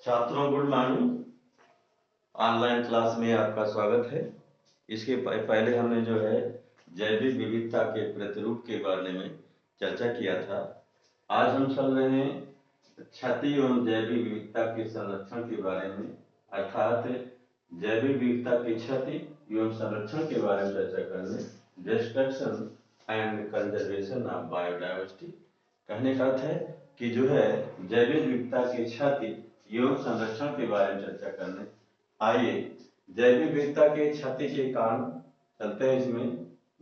छात्रों good morning. Online class में आपका स्वागत है। इसके पहले हमने जो है जैविक विविधता के प्रतिरूप के बारे में चर्चा किया था। आज हम चल रहे हैं क्षति एवं जैविक विविधता के संरक्षण के बारे में, अर्थात जैविक विविधता की क्षति एवं संरक्षण के बारे में चर्चा करने, destruction and conservation of biodiversity. कहने का अर्थ है कि जो है जैविक विविधता की क्षति एवं संरक्षण के बारे में चर्चा करने। आइए जैविक विविधता के क्षति के कारण चलते हैं। इसमें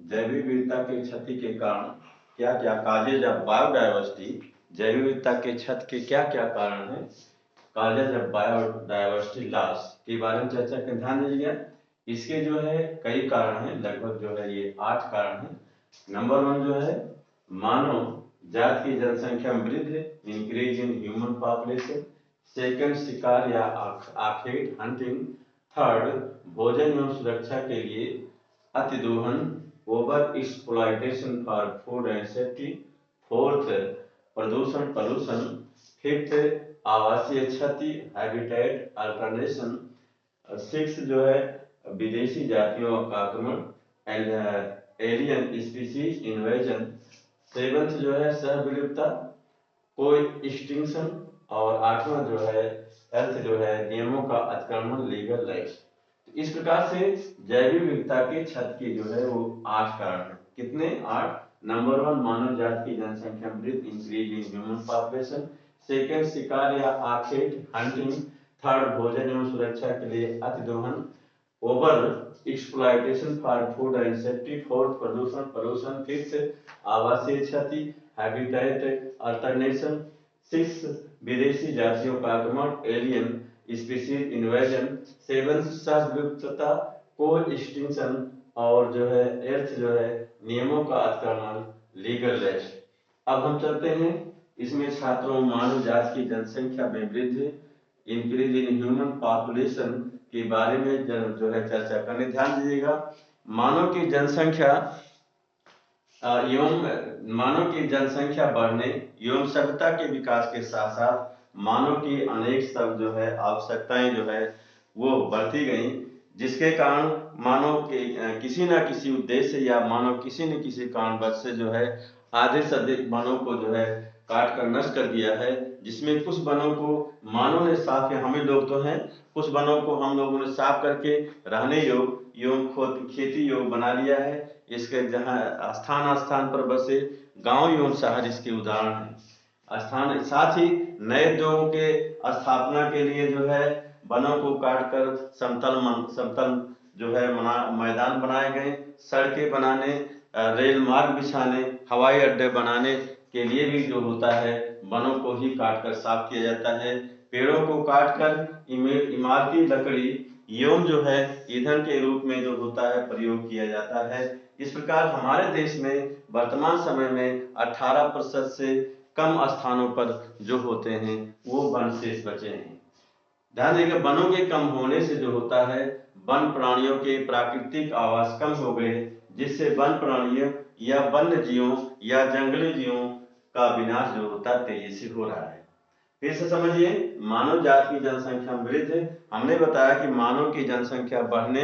जैविक विविधता के क्षति के कारण क्या क्या काजेज ऑफ बायोडाइवर्सिटी, जैविक विविधता के क्षति के क्या क्या कारण हैं, काजेज ऑफ बायोडाइवर्सिटी लॉस के बारे में चर्चा कर ध्यान दीजिएगा। इसके जो है कई कारण हैं, लगभग जो है ये 8 कारण हैं। नंबर 1 जो है मानव जात की जनसंख्या में वृद्धि, increase in human population. Second शिकार या आखेट हंटिंग। थर्ड भोजन एवं सुरक्षा के लिए अतिदोहन, over exploitation for food and safety. Fourth प्रदूषण पॉल्यूशन। फिफ्थ आवासीय क्षति, हैबिटेट अल्टरनेशन। सिक्स जो है विदेशी जातियों का आक्रमण and alien species invasion. Seventh जो है सहविलुप्तता, को एक्सटिंक्शन। और 8वां जो है हेल्थ जो है नियमों का अतिक्रमण, लीगल लैप्स। तो इस प्रकार से जैविक विविधता के क्षति के जो है वो 8 कारण है। कितने? 8। नंबर 1 मानव जाति की जनसंख्या वृद्धि, increase in human population. Second शिकार या आखेट हंटिंग। थर्ड भोजन एवं सुरक्षा के लिए अतिदोहन, over exploitation for food and safety. Fourth प्रदूषण पॉल्यूशन। फिफ्थ आवासीय क्षति, हैबिटेट अल्टरनेशन। सिक्स विदेशी जातियों का आगमन, एलियन स्पीसीज इन्वेजन। सेवन सहविलुप्तता, को एक्सटिंक्शन। और जो है एर्थ जो है नियमों का अतिक्रमण, लीगल लैप्स। अब हम चलते हैं इसमें छात्रों मानव जाति की जनसंख्या में वृद्धि, इंक्रीज इन ह्यूमन पॉपुलेशन के बारे में जो है चर्चा करने। ध्यान दीजिएगा, मानव की जनसंख्या मानव की जनसंख्या बढ़ने एवं सभ्यता के विकास के साथ साथ मानव की अनेक सब जो है आवश्यकताएं जो है वो बढ़ती गई, जिसके कारण मानव के किसी न किसी उद्देश्य या मानव किसी न किसी कारणवश से जो है आधे से अधिक वनों को जो है काट कर नष्ट कर दिया है। जिसमें कुछ वनों को मानव ने साफ किया, हमें लोग तो हैं, कुछ वनों को हम लोगों ने साफ करके रहने योग एवं खेती योग बना लिया है। इसके जहाँ स्थान स्थान पर बसे गांव एवं शहर इसके उदाहरण हैं। स्थान साथ ही नए उद्योगों के स्थापना के लिए जो है वनों को काटकर समतल जो है मैदान बनाए गए। सड़कें बनाने, रेल मार्ग बिछाने, हवाई अड्डे बनाने के लिए भी जो होता है वनों को ही काटकर साफ किया जाता है। पेड़ों को काटकर इमारती लकड़ी एवं जो है ईंधन के रूप में जो होता है प्रयोग किया जाता है। इस प्रकार हमारे देश में वर्तमान समय में 18% से कम स्थानों पर जो होते हैं वो वन शेष बचे हैं। ध्यान देगा, वनों के कम होने से जो होता है वन प्राणियों के प्राकृतिक आवास कम हो गए, जिससे वन प्राणियों या वन्य जीवों या जंगली जीवों का विनाश जो होता है तेजी से हो रहा है। फिर से समझिए, मानव जाति की जनसंख्या में वृद्धि, हमने बताया कि मानव की जनसंख्या बढ़ने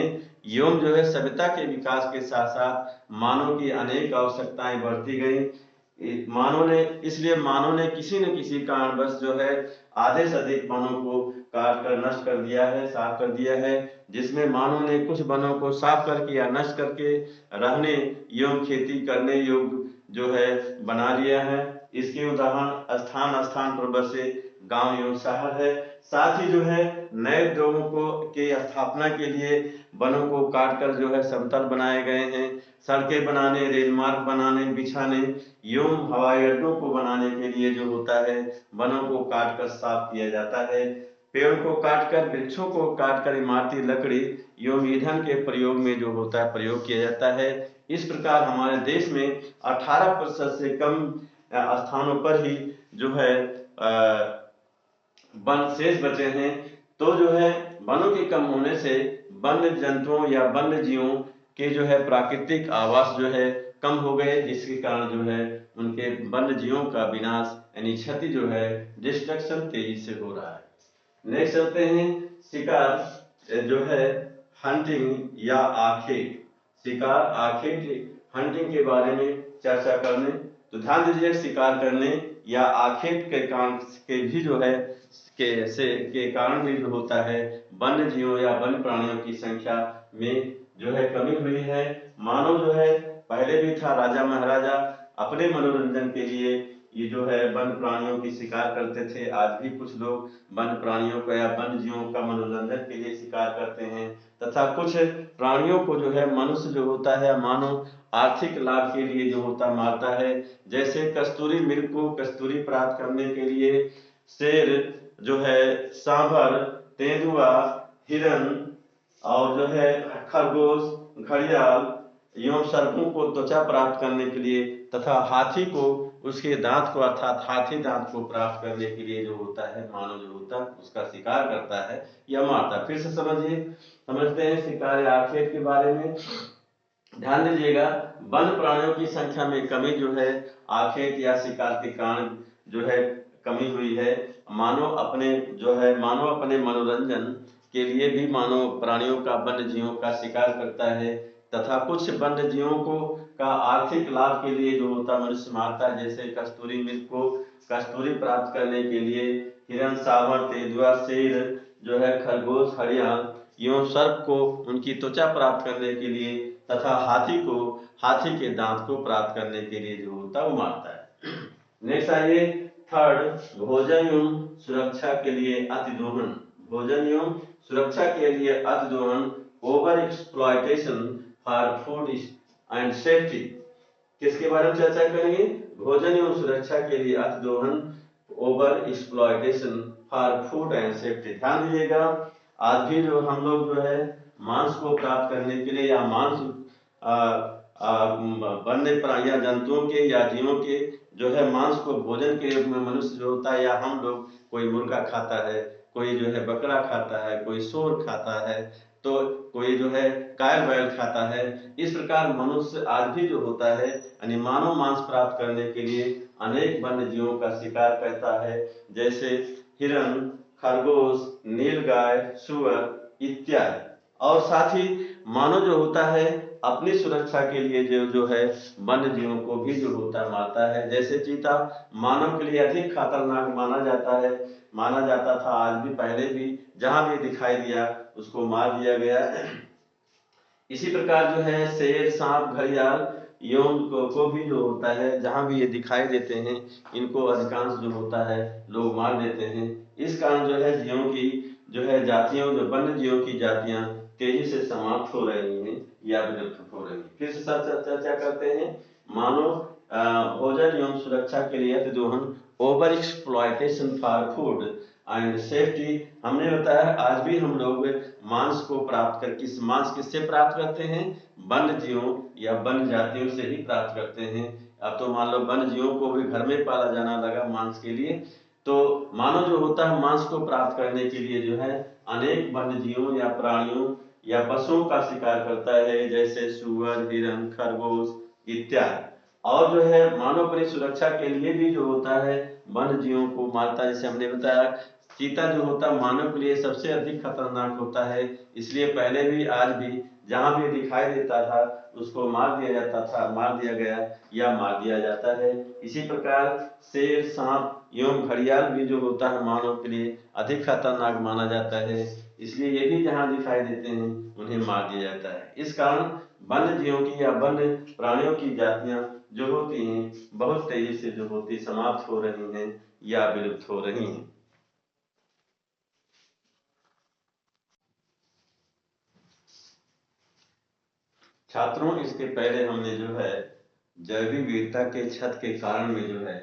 एवं जो है सभ्यता के विकास के साथ साथ मानव की अनेक आवश्यकताएं बढ़ती गई। मानव ने किसी न किसी कारणवश जो है आधे से अधिक वनों को काट कर नष्ट कर दिया है, साफ कर दिया है। जिसमें मानव ने कुछ वनों को साफ करके या नष्ट करके रहने एवं खेती करने योग्य जो है बना लिया है। इसके उदाहरण स्थान स्थान पर बसे गांव एवं शहर है। साथ ही जो है नए उद्योगों को के स्थापना के लिए वनों को काटकर जो है समतल बनाए गए हैं। सड़कें बनाने, रेल मार्ग बनाने बिछाने एवं हवाई अड्डों को बनाने के लिए जो होता है वनों को काटकर साफ किया जाता है। पेड़ को काटकर, वृक्षों को काटकर इमारती लकड़ी एवं ईंधन के प्रयोग में जो होता है प्रयोग किया जाता है। इस प्रकार हमारे देश में 18% से कम स्थानों पर ही जो है वन शेष बचे हैं। तो जो है वनों के कम होने से वन्य जंतुओं या वन्य जीवों के जो है प्राकृतिक आवास जो है कम हो गए, जिसके कारण जो है उनके वन्य जीवों का विनाश यानी क्षति जो है डिस्ट्रक्शन तेजी से हो रहा है। नेक्स्ट चलते हैं शिकार जो है हंटिंग या आखेट। शिकार आखेट हंटिंग के बारे में चर्चा करने। तो ध्यान दीजिए, शिकार करने या आखेट के कारण के भी जो है के कारण भी जो होता है वन्य जीवों या वन्य प्राणियों की संख्या में जो है कमी हुई है। मानव जो है पहले भी था, राजा महाराजा अपने मनोरंजन के लिए ये जो है वन्य प्राणियों की शिकार करते थे। आज भी कुछ लोग वन्य प्राणियों का या वन्य जीवों का मनोरंजन के लिए शिकार करते हैं, तथा कुछ प्राणियों को जो है मनुष्य जो होता है मानव आर्थिक लाभ के लिए जो होता मारता है। जैसे कस्तूरी मृग को कस्तूरी प्राप्त करने के लिए शेर जो है सांभर, तेंदुआ, हिरन और जो है खरगोश, घड़ियाल एवं सर्पों को त्वचा प्राप्त करने के लिए, तथा हाथी को उसके दांत को अर्थात हाथी दांत को प्राप्त करने के लिए जो होता है मानव जो होता है उसका शिकार करता है या मारता है। फिर से समझते हैं शिकार या आखेट के बारे में। ध्यान दीजिएगा, वन्य प्राणियों की संख्या में कमी जो है आखेट या शिकार के कारण जो है कमी हुई है। मानव अपने मनोरंजन के लिए भी मानव प्राणियों का वन्य जीवों का शिकार करता है, तथा कुछ वन्य जीवों को का आर्थिक लाभ के लिए जो होता मनुष्य मारता है। जैसे कस्तूरी मृग को कस्तूरी प्राप्त करने के लिए हिरन, सांभर, तेंदुआ, शेर जो है खरगोश, घड़ियाल एवं सर्प को उनकी त्वचा प्राप्त करने के लिए, तथा हाथी को हाथी के दांत को प्राप्त करने के लिए जो होता है वो मारता है। नेक्स्ट आइए थर्ड, भोजन एवं सुरक्षा के लिए अतिदोहन। भोजन एवं सुरक्षा के लिए अतिदोहन, over exploitation for food and safety. किसके बारे में चर्चा करेंगे? भोजन एवं सुरक्षा के लिए अतिदोहन, over exploitation for food and safety. ध्यान दीजिएगा, आज भी जो हम लोग जो है मांस को प्राप्त करने के लिए या मांस वन्य प्राणी या जंतुओं के या जीवों के जो है मांस को भोजन के रूप में मनुष्य जो होता है या हम लोग, कोई मुर्गा खाता है, कोई जो है बकरा खाता है, कोई सूअर खाता है, तो कोई जो है गाय बैल खाता है। इस प्रकार मनुष्य आज भी जो होता है यानी मानव मांस प्राप्त करने के लिए अनेक वन्य जीवों का शिकार करता है, जैसे हिरन, खरगोश, नीलगाय, सुअर इत्यादि। और साथ ही मानव जो होता है अपनी सुरक्षा के लिए जो है वन्य जीवों को भी जो होता है मारता है। जैसे चीता मानव के लिए अधिक खतरनाक माना जाता था, आज भी पहले भी जहां भी दिखाई दिया उसको मार दिया गया। इसी प्रकार जो है शेर, सांप, घड़ियाल एवं को भी जो होता है जहां भी ये दिखाई देते हैं इनको अधिकांश जो होता है लोग मार देते हैं। इस कारण जो है जीवों की जो है जातियों जो वन्य जीवों की जातियां तेजी से समाप्त हो रही हैं या विलुप्त हो रही हैं। फिर से चर्चा करते हैं मानव भोजन एवं सुरक्षा के लिए अतिदोहन, over exploitation for food and safety. हमने बताया आज भी हम लोग मांस को प्राप्त कर मांस किससे प्राप्त करते हैं? वन्य जीवों या वन्य जातियों से ही प्राप्त करते हैं। अब तो मान लो वन्य जीवों को भी घर में पाला जाना लगा मांस के लिए, तो मानव जो होता है मांस को प्राप्त करने के लिए जो है अनेक वन्य जीवों या प्राणियों या पशुओं का शिकार करता है, जैसे सुअर, हिरन, खरगोश इत्यादि। और जो है मानव अपनी सुरक्षा के लिए भी जो होता है वन्य जीवों को मारता है। जैसे हमने बताया चीता जो होता है मानव के लिए सबसे अधिक खतरनाक होता है, इसलिए पहले भी आज भी जहां भी दिखाई देता था उसको मार दिया गया या मार दिया जाता है। इसी प्रकार शेर, सांप एवं घड़ियाल भी जो होता है मानव के लिए अधिक खतरनाक माना जाता है, इसलिए ये भी जहां दिखाई देते हैं उन्हें मार दिया जाता है। इस कारण वन्य जीवों की या वन्य प्राणियों की जातियां जो होती हैं बहुत तेजी से जो होती समाप्त हो रही हैं या विलुप्त हो रही हैं। छात्रों, इसके पहले हमने जो है जैविक विविधता के छत के कारण में जो है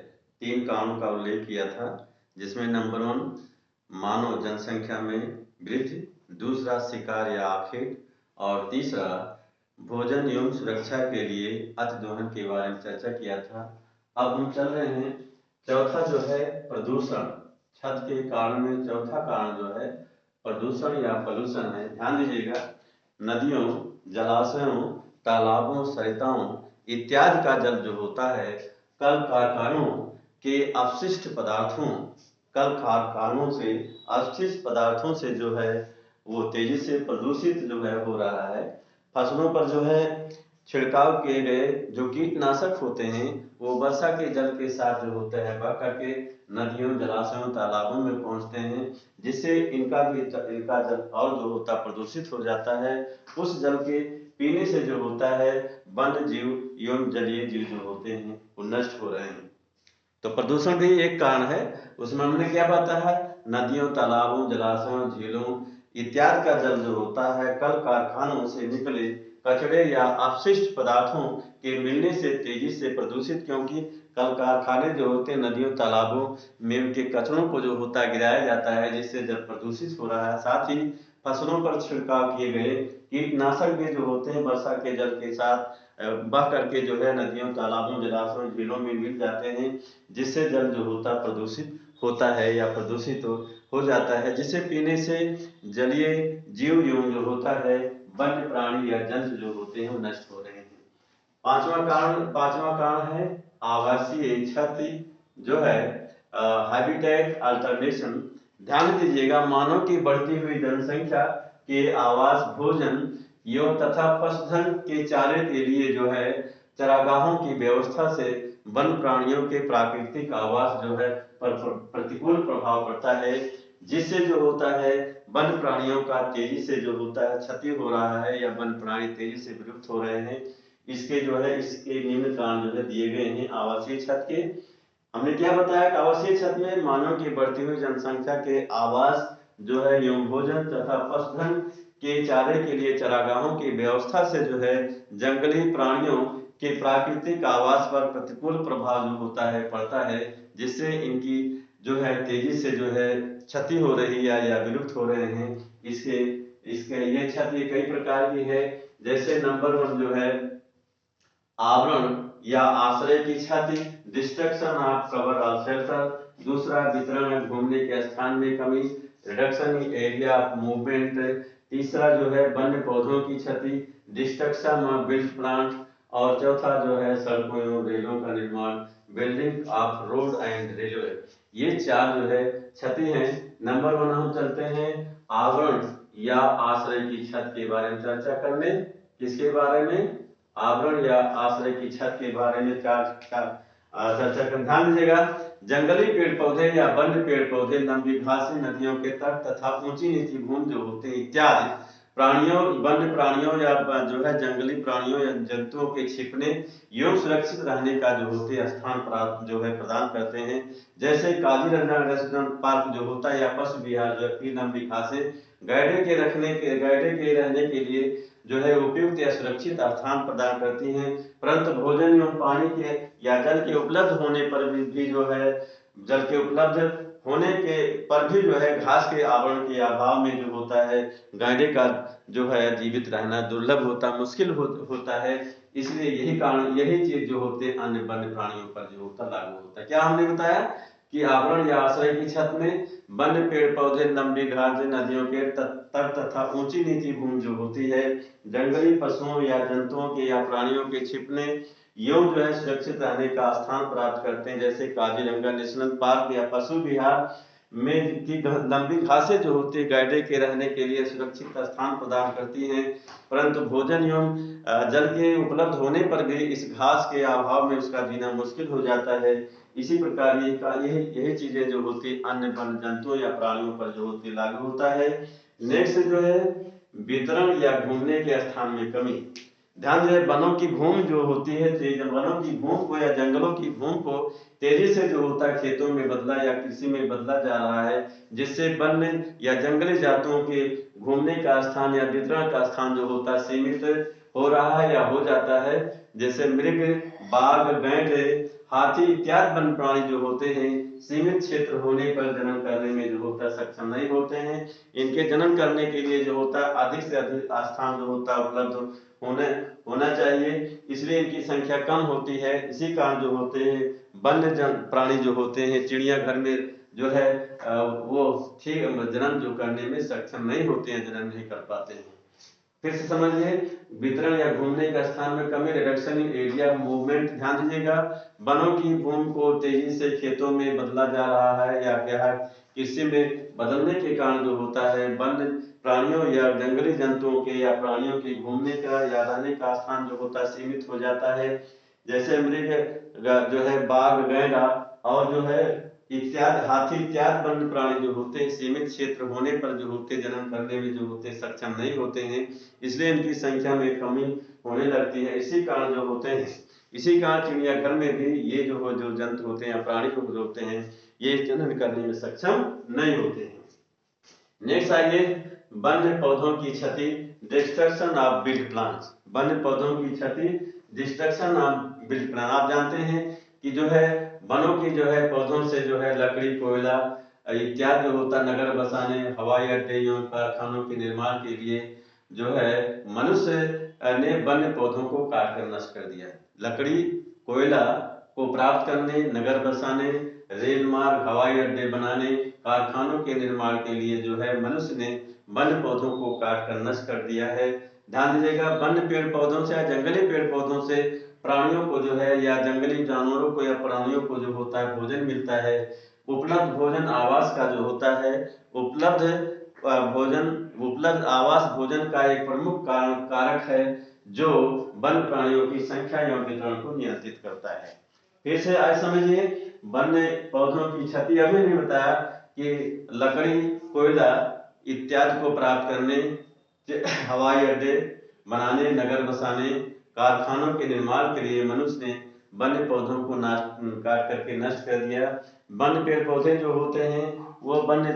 3 कारणों का उल्लेख किया था, जिसमें नंबर 1 मानव जनसंख्या में वृद्धि, दूसरा शिकार या आखेट, और तीसरा भोजन एवं सुरक्षा के लिए अतिदोहन के बारे में चर्चा किया था। अब हम चल रहे हैं चौथा जो है प्रदूषण। छत के कारण में चौथा कारण जो है प्रदूषण या पॉल्यूशन है। ध्यान दीजिएगा, नदियों, जलाशयों, तालाबों, सरिताओं इत्यादि का जल जो होता है कल कारखानों के अपशिष्ट पदार्थों कल कारखानों से, अपशिष्ट पदार्थों से जो है वो तेजी से प्रदूषित जो है हो रहा है। फसलों पर जो है छिड़काव किए गए जो कीटनाशक होते हैं वो वर्षा के जल के साथ जो होते हैं बह करके नदियों, जलाशयों, तालाबों में पहुंचते हैं, जिससे इनका जल और जो होता प्रदूषित हो जाता है। उस जल के पीने से जो होता है वन्य जीव एवं जलीय जीव जो होते हैं वो नष्ट हो रहे हैं। तो प्रदूषण भी एक कारण है। उसमें हमने क्या बताया है, नदियों, तालाबों, जलाशयों, झीलों इत्यादि का जल जो होता है कल कारखानों से निकले कचरे या अपशिष्ट पदार्थों के मिलने से तेजी से प्रदूषित, क्योंकि कल कारखाने जो होते हैं नदियों, तालाबों में के कचरों को जो होता है गिराया जाता है, जिससे जल प्रदूषित हो रहा है। साथ ही फसलों पर छिड़काव किए गए कीटनाशक भी जो होते हैं वर्षा के जल के साथ बह करके जो है नदियों, तालाबों, जलाशयों, झीलों में मिल जाते हैं, जिससे जल जो होता प्रदूषित होता है या प्रदूषित हो जाता है, जिसे पीने से जलीय जीव एवं जो होता है वन्य प्राणी या जंतु जो होते हैं वो नष्ट हो रहे हैं। पांचवा कारण है आवासीय क्षति जो है हैबिटेट अल्टरनेशन। ध्यान दीजिएगा, मानव की बढ़ती हुई जनसंख्या के आवास, भोजन एवं तथा पशुधन के चारे के लिए जो है चरागाहों की व्यवस्था से वन प्राणियों के प्राकृतिक आवास जो है पर प्रतिकूल प्रभाव पड़ता है, जिससे जो होता है वन प्राणियों का तेजी से जो होता है क्षति हो रहा है या वन प्राणी तेजी से विलुप्त हो रहे हैं। इसके जो है इसके निम्न कारण जो है दिए गए हैं आवासीय छत के। हमने क्या बताया कि आवासीय छत में मानव की बढ़ती हुई जनसंख्या के आवास जो है एवं भोजन तथा पशुधन के चारे के लिए चरागाहों की व्यवस्था से जो है जंगली प्राणियों के प्राकृतिक आवास पर प्रतिकूल प्रभाव जो होता है पड़ता है, जिससे इनकी जो है तेजी से जो है क्षति हो रही है या विलुप्त हो रहे हैं। इसके इसके ये क्षति कई प्रकार की है, जैसे नंबर 1 जो है आवरण या आश्रय की क्षति, डिस्ट्रक्शन ऑफ कवर और शेल्टर। दूसरा वितरण घूमने के स्थान में कमी, reduction in area of movement. तीसरा जो है वन्य पौधों की क्षति, डिस्ट्रक्शन ऑफ बिल्ड प्लांट। और चौथा जो है सड़कों एवं रेलों का निर्माण, building of road and railway. ये 4 जो है क्षति है। नंबर 1 हम चलते हैं आवरण या आश्रय की छत के बारे में चर्चा करने। किसके बारे में? आवरण या आश्रय की छत के बारे में चर्चा कर। ध्यान दीजिएगा, जंगली पेड़ पौधे या वन्य पेड़ पौधे, लंबी घासें, नदियों के तट तथा ऊंची नीची भूमि जो होते हैं इत्यादि प्राणियों, वन्य प्राणियों या जो है जंगली प्राणियों या जंतुओं के छिपने एवं सुरक्षित रहने का जो होते हैं स्थान प्राप्त जो है प्रदान करते हैं। जैसे काजीरंगा नेशनल पार्क जो होता है या पशु विहार जो है लंबी घासें गैंडे के रहने के लिए जो है उपयुक्त या सुरक्षित स्थान प्रदान करती हैं, परंतु भोजन एवं पानी के या जल के उपलब्ध होने पर भी जो है जल के उपलब्ध होने के पर भी जो है घास के आवरण के अभाव में जो होता है गैंडे का जो है जीवित रहना दुर्लभ होता, मुश्किल होता है। इसलिए यही चीज जो होते हैं अन्य वन्य प्राणियों पर जो होता लागू होता है। क्या हमने बताया कि आवरण या आश्रय की छत में वन्य पेड़ पौधे, लंबी घासें, नदियों के तट तथा ऊंची नीची भूमि जो होती है जंगली पशुओं या जंतुओं के या प्राणियों के छिपने एवं जो है सुरक्षित रहने का स्थान प्राप्त करते हैं। जैसे काजीरंगा नेशनल पार्क या पशु विहार में की लंबी घासें जो होती है गैंडे के रहने के लिए सुरक्षित स्थान प्रदान करती हैं, परंतु भोजन एवं जल के उपलब्ध होने पर भी इस घास के अभाव में उसका जीना मुश्किल हो जाता है। इसी प्रकार यही चीजें जो होती अन्य वन्य जंतुओं या प्राणियों पर जो होती लागू होता है। नेक्स्ट जो है वितरण या घूमने के स्थान में कमी। ध्यान दें, वनों की भूमि जो होती है, वनों की भूमि को या जंगलों की भूमि को तेजी से जो होता है खेतों में बदला या कृषि में बदला जा रहा है, जिससे वन्य या जंगली जातों के घूमने का स्थान या वितरण का स्थान जो होता है सीमित हो रहा है या हो जाता है। जैसे मृग, बाघ, गैंडे, हाथी इत्यादि वन्य प्राणी जो होते हैं सीमित क्षेत्र होने पर जन्म करने में जो होता है सक्षम नहीं होते हैं। इनके जन्म करने के लिए जो होता है अधिक से अधिक स्थान जो होता है उपलब्ध होना चाहिए, इसलिए इनकी संख्या कम होती है। इसी कारण जो होते हैं वन्य प्राणी जो होते हैं चिड़ियाघर में जो है वो ठीक जन्म जो करने में सक्षम नहीं होते हैं, जन्म नहीं कर पाते हैं। फिर से समझिए, वितरण या घूमने के स्थान में कमी, रिडक्शन इन एरिया मूवमेंट। ध्यान दीजिएगा, वनों की भूमि को तेजी से खेतों में बदला जा रहा है या क्या है, कृषि में बदलने के कारण जो होता है वन्य प्राणियों या जंगली जंतुओं के या प्राणियों के घूमने का या रहने का स्थान जो होता है सीमित हो जाता है। जैसे मृग जो है, बाघ, गैंडा और जो है इत्यादि, हाथी इत्यादि वन्य प्राणी जो होते हैं सीमित क्षेत्र होने पर जो होते जन्म करने में जो होते सक्षम नहीं होते हैं, इसलिए इनकी संख्या में कमी होने लगती है। इसी कारण जो होते हैं, इसी कारण चिड़ियाघर में भी ये जो जंतु होते हैं, प्राणी जो होते हैं, ये जनन करने में सक्षम नहीं होते हैं। नेक्स्ट आइए, वन्य पौधों की क्षति, डिस्ट्रक्शन ऑफ विल्ड प्लांट्स। वन्य पौधों की क्षति, डिस्ट्रक्शन ऑफ विल्ड प्लांट। आप जानते हैं कि जो है वनों की जो है पौधों से जो है लकड़ी, कोयला इत्यादि जो होता है नगर बसाने, हवाई अड्डे एवं कारखानों के निर्माण के लिए जो है मनुष्य ने वन्य पौधों को काट कर नष्ट कर दिया। लकड़ी, कोयला को प्राप्त करने, नगर बसाने, रेल मार्ग, हवाई अड्डे बनाने, कारखानों के निर्माण के लिए जो है मनुष्य ने वन्य पौधों को काट कर नष्ट कर दिया है। ध्यान दीजिएगा, वन्य पेड़ पौधों से या जंगली पेड़ पौधों से प्राणियों को जो है या जंगली जानवरों को या प्राणियों को जो होता है भोजन मिलता है। उपलब्ध भोजन आवास का जो होता है, उपलब्ध आवास भोजन का एक प्रमुख कारक है जो वन्य प्राणियों की संख्या एवं वितरण को नियंत्रित करता है। फिर से आज समझिए, वन्य पौधों की क्षति अभी नहीं बताया कि लकड़ी, कोयला इत्यादि को प्राप्त करने, हवाई अड्डे बनाने, नगर बसाने, कारखानों के निर्माण के लिए मनुष्य ने वन्य पौधों को काट करके नष्ट कर दिया। वन्य पेड़ पौधे जो होते हैं वो वन्य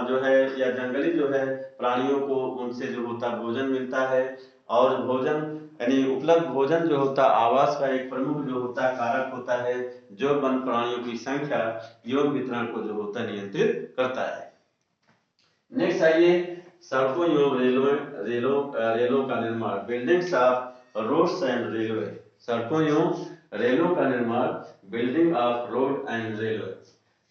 जो है या जंगली जो है प्राणियों को उनसे जो होता भोजन मिलता है, और भोजन यानी उपलब्ध भोजन जो होता आवास का एक प्रमुख जो होता कारक होता है जो वन्य प्राणियों की संख्या एवं वितरण को जो होता नियंत्रित करता है। नेक्स्ट आइए, सड़कों एवं रेलों का निर्माण, buildings of roads and railway. सड़कों एवं रेलों का निर्माण, building of road and railway.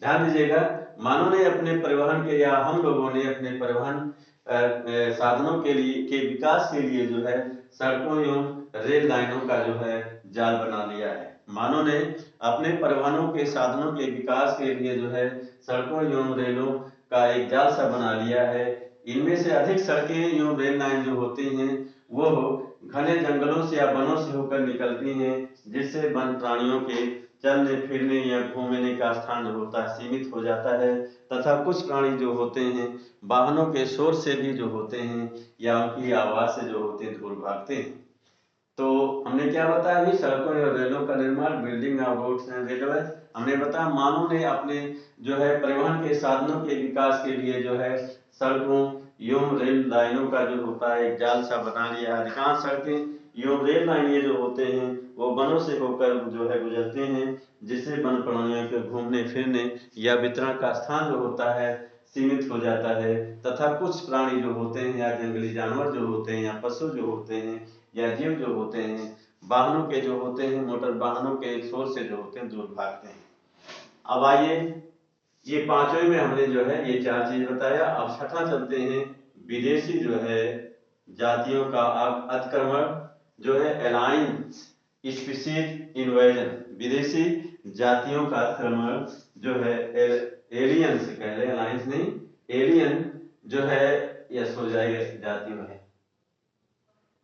ध्यान दीजिएगा, मानव ने अपने परिवहन के या हम लोगों ने अपने परिवहन साधनों के विकास के लिए जो है सड़कों एवं रेल लाइनों का जो है जाल बना लिया है। मानव ने अपने परिवहनों के साधनों के विकास के लिए जो है सड़कों एवं रेलों का एक जाल सा बना लिया है। इनमें से अधिक सड़कें एवं रेल लाइन जो होती हैं वो घने जंगलों से या वनों से होकर निकलती हैं, जिससे वन प्राणियों के चलने फिरने या घूमने का स्थान जो होता है सीमित हो जाता है, तथा कुछ प्राणी जो होते हैं वाहनों के शोर से भी जो होते हैं या उनकी आवाज से जो होते हैं दूर भागते हैं। तो हमने क्या बताया अभी, सड़कों और रेलों का निर्माण, building of roads and railway. हमने बताया मानव ने अपने जो है परिवहन के साधनों के विकास के लिए जो है सड़कों एवं रेल लाइनों का जो होता है एक जाल सा बना लिया है। अधिकांश सड़कें एवं रेल लाइनें जो होते हैं वो वनों से होकर जो है गुजरते हैं, जिससे वन प्राणियों के घूमने फिरने या वितरण का स्थान जो होता है सीमित हो जाता है, तथा कुछ प्राणी जो होते हैं या जंगली जानवर जो होते हैं या पशु जो होते हैं या जीव जो होते हैं वाहनों के जो होते हैं, मोटर वाहनों के शोर से जो होते हैं दूर भागते हैं। अब आइए, ये पांचवें में हमने जो है ये चार चीज बताया। अब छठा चलते हैं, विदेशी जो है जातियों का अतिक्रमण जो है एलाइन स्पीशीज इन्वेजन। विदेशी जातियों का अतिक्रमण जो है एलियन से कह रहे, अलायंस नहीं, एलियन जो है यस हो जाएगा जातियों है,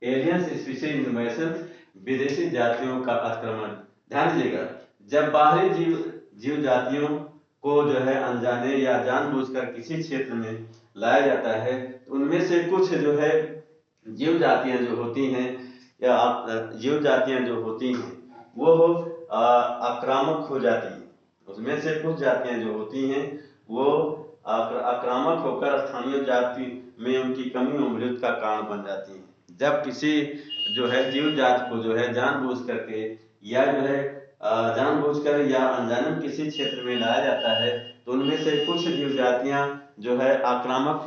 एलियन स्पीशीज इन्वेजन, विदेशी जातियों का अतिक्रमण। ध्यान दीजिएगा, जब बाहरी जीव जातियों को जो है अनजाने या जानबूझकर किसी क्षेत्र में लाया जाता है तो उनमें से कुछ जो है जीव जातियां जो होती हैं या जीव जातियां जो होती हैं वो आक्रामक हो जाती हैं। उसमें से कुछ जातियां जो होती हैं वो आक्रामक होकर स्थानीय जाति में उनकी कमी और विलुप्त का कारण बन जाती हैं। जब किसी जो है जीव जाति को जो है जानबूझ करके या जो है जानबूझकर या अनजाने किसी क्षेत्र में लाया जाता है तो उनमें से कुछ जीव जातियां जो है आक्रामक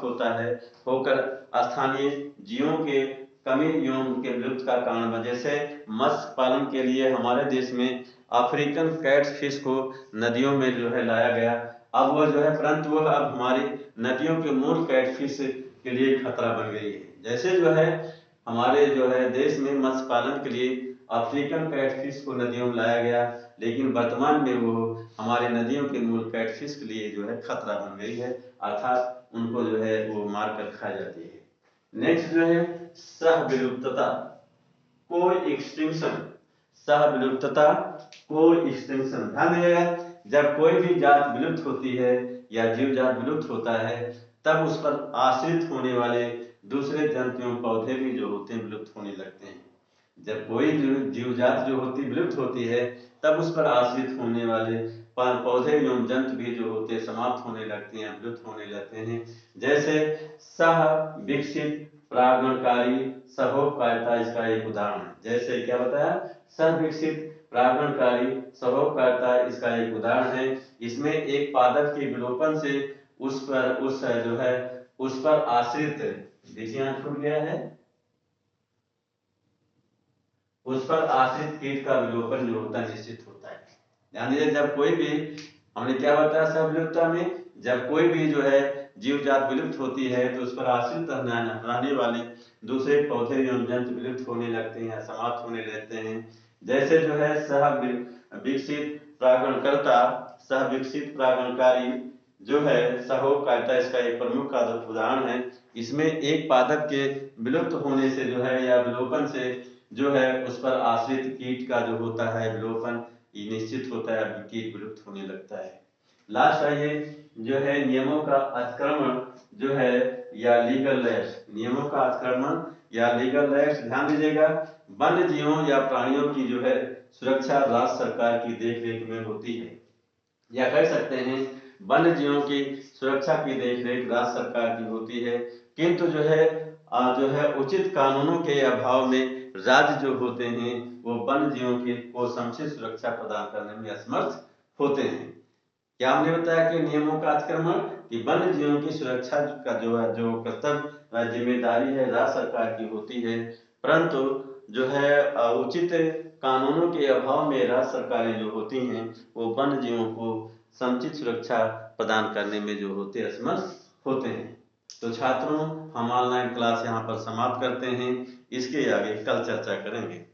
होता है होकर स्थानीय जीवों के कमी एवं के विलुप्त का कारण बने। जैसे मत्स्य पालन के लिए हमारे देश में अफ्रीकन कैटफिश को नदियों में जो है लाया गया, अब वह जो है परंतु वह अब हमारी नदियों के मूल कैटफिश के लिए खतरा बन गई है। जैसे जो है हमारे जो है देश में मत्स्य पालन के लिए अफ्रीकन कैटफिश को नदियों में लाया गया, लेकिन वर्तमान में वो हमारे नदियों के मूल कैटफिश के लिए जो है खतरा बन गई है, अर्थात उनको जो है वो मार कर खा जाती है। नेक्स्ट जो है सह विलुप्तता, को एक्सटिंक्शन। सह विलुप्तता, को एक्सटिंक्शन। ध्यान दीजिएगा, जब कोई भी जात विलुप्त होती है या जीव जात विलुप्त होता है, तब उस पर आश्रित होने वाले दूसरे जंतु एवं पौधे भी जो होते हैं विलुप्त होने लगते हैं। जब कोई जीव जात जो होती विलुप्त होती है, तब उस पर आश्रित होने वाले पौधे एवं जंतु भी जो होते हैं समाप्त होने लगते हैं, विलुप्त होने लगते हैं। जैसे सह विकसित परागणकारी सहोपकारिता इसका एक उदाहरण है। जैसे क्या बताया, सह विकसित परागणकारी सहोपकारिता इसका एक उदाहरण है। इसमें एक पादप के विलोपन से उस पर आश्रित, देखिए यहाँ छूट गया है, उस पर आश्रित कीट का विलोपन जो होता है निश्चित होता है। ध्यान दीजिए, जब कोई भी, हमने क्या बताया सह विलुप्तता में, जब कोई भी जो है जीव जात विलुप्त होती है तो उस पर आश्रित रहने वाले दूसरे पौधे एवं जंतु विलुप्त होने लगते हैं, समाप्त होने लगते हैं। जैसे जो है सह विकसित परागणकर्ता, सह विकसित परागणकारी जो है सहोपकारिता इसका एक प्रमुख उदाहरण है। इसमें एक पादप के विलुप्त होने से जो है या विलोपन से जो है उस पर आश्रित कीट का जो होता है विलोपन ये निश्चित होता है, कीट विलुप्त होने लगता है। लास्ट आइए जो है नियमों का अतिक्रमण जो है या लीगल लैप्स, नियमों का अतिक्रमण या लीगल लैप्स। ध्यान दीजिएगा, वन्य जीवों या प्राणियों की जो है सुरक्षा राज्य सरकार की देखरेख में होती है, या कह सकते हैं वन्य जीवों की सुरक्षा की देखरेख राज्य सरकार की होती है, किंतु जो है उचित कानूनों के अभाव में राज्य जो होते हैं वो वन्य जीवों को समुचित सुरक्षा प्रदान करने में असमर्थ होते हैं। क्या हमने बताया कि नियमों का अतिक्रमण, कि वन्य जीवों की सुरक्षा का जो कर्तव्य जिम्मेदारी है राज्य सरकार की होती है, परंतु जो है उचित कानूनों के अभाव में राज्य सरकारें जो होती हैं वो वन्य जीवों को समुचित सुरक्षा प्रदान करने में जो होते असमर्थ होते हैं। तो छात्रों, हम ऑनलाइन क्लास यहाँ पर समाप्त करते हैं, इसके आगे कल चर्चा करेंगे।